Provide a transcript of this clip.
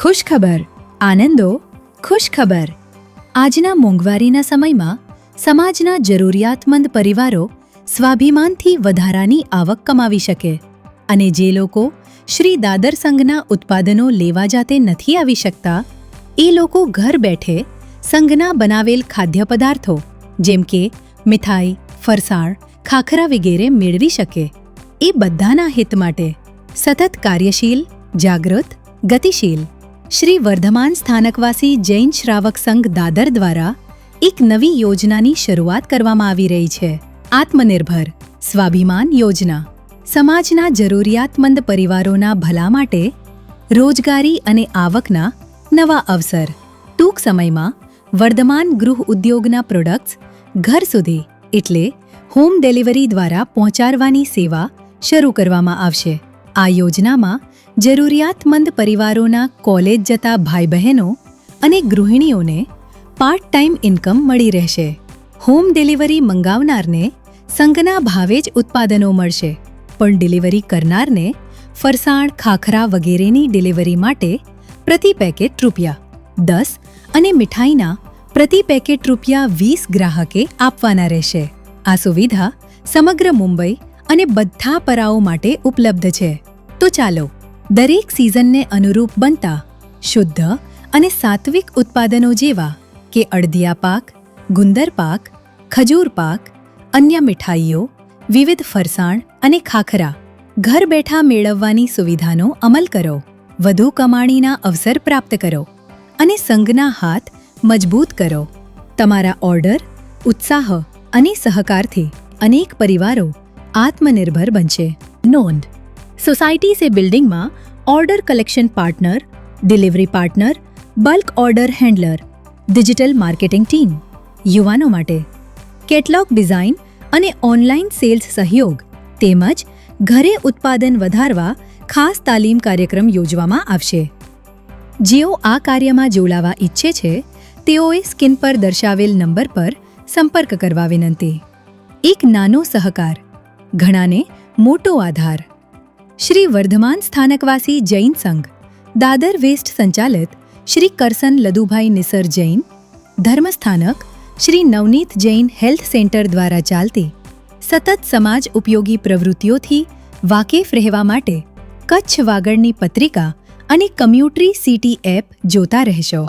ખુશખબર, આનંદો ખુશખબર. આજના મોંઘવારીના સમયમાં સમાજના જરૂરિયાતમંદ પરિવારો સ્વાભિમાનથી વધારાની આવક કમાવી શકે અને જે લોકો શ્રી દાદર સંઘના ઉત્પાદનો લેવા જાતે નથી આવી શકતા એ લોકો ઘર બેઠે સંઘના બનાવેલ ખાદ્ય પદાર્થો જેમ કે મીઠાઈ, ફરસાણ, ખાખરા વગેરે મેળવી શકે. એ બધાના હિત માટે સતત કાર્યશીલ, જાગૃત, ગતિશીલ શ્રી વર્ધમાન સ્થાનકવાસી જૈન શ્રાવક સંઘ દાદર દ્વારા એક નવી યોજનાની શરૂઆત કરવામાં આવી રહી છે. આત્મનિર્ભર સ્વાભિમાન યોજના સમાજના જરૂરિયાતમંદ પરિવારોના ભલા માટે રોજગારી અને આવકના નવા અવસર. ટૂંક સમયમાં વર્ધમાન ગૃહ ઉદ્યોગના પ્રોડક્ટ્સ ઘર સુધી એટલે હોમ ડિલિવરી દ્વારા પહોંચાડવાની સેવા શરૂ કરવામાં આવશે. આ યોજનામાં જરૂરિયાતમંદ પરિવારોના કોલેજ જતા ભાઈ બહેનો અને ગૃહિણીઓને પાર્ટ ટાઈમ ઇન્કમ મળી રહેશે. હોમ ડિલિવરી મંગાવનારને સંઘના ભાવે જ ઉત્પાદનો મળશે, પણ ડિલિવરી કરનારને ફરસાણ, ખાખરા વગેરેની ડિલિવરી માટે પ્રતિ પેકેટ ₹10 અને મીઠાઈના પ્રતિ પેકેટ ₹20 ગ્રાહકે આપવાના રહેશે. આ સુવિધા સમગ્ર મુંબઈ અને બધા પરાઓ માટે ઉપલબ્ધ છે. તો ચાલો દરેક સિઝનને અનુરૂપ બનતા શુદ્ધ અને સાત્વિક ઉત્પાદનો જેવા કે અડદિયા પાક, ગુંદર પાક, ખજૂર પાક, અન્ય મીઠાઈઓ, વિવિધ ફરસાણ અને ખાખરા ઘર બેઠા મેળવવાની સુવિધાનો અમલ કરો. વધુ કમાણીના અવસર પ્રાપ્ત કરો અને સંઘના હાથ મજબૂત કરો. તમારા ઓર્ડર, ઉત્સાહ અને સહકારથી અનેક પરિવારો આત્મનિર્ભર બનશે. નોંધ: સોસાયટી સે બિલ્ડિંગમાં order collection partner, delivery partner, bulk order handler, digital marketing team, યુવાનો માટે કેટલોગ ડિઝાઇન અને ઓનલાઈન સેલ્સ સહયોગ તેમજ ઘરે ઉત્પાદન વધારવા ખાસ તાલીમ કાર્યક્રમ યોજવામાં આવશે. જેઓ આ કાર્યમાં જોડાવા ઈચ્છે છે તેઓએ સ્ક્રીન પર દર્શાવેલ નંબર પર સંપર્ક કરવા વિનંતી. એક નાનો સહકાર, ઘણાને મોટો આધાર. શ્રી વર્ધમાન સ્થાનકવાસી જૈન સંઘ દાદર વેસ્ટ સંચાલિત શ્રી કરસન લદુભાઈ નિસર જૈન ધર્મસ્થાનક શ્રી નવનીત જૈન હેલ્થ સેન્ટર દ્વારા ચાલતી સતત સમાજ ઉપયોગી પ્રવૃત્તિઓથી વાકેફ રહેવા માટે કચ્છ વાગડની પત્રિકા અને કમ્યુટરી સિટી એપ જોતા રહેશો.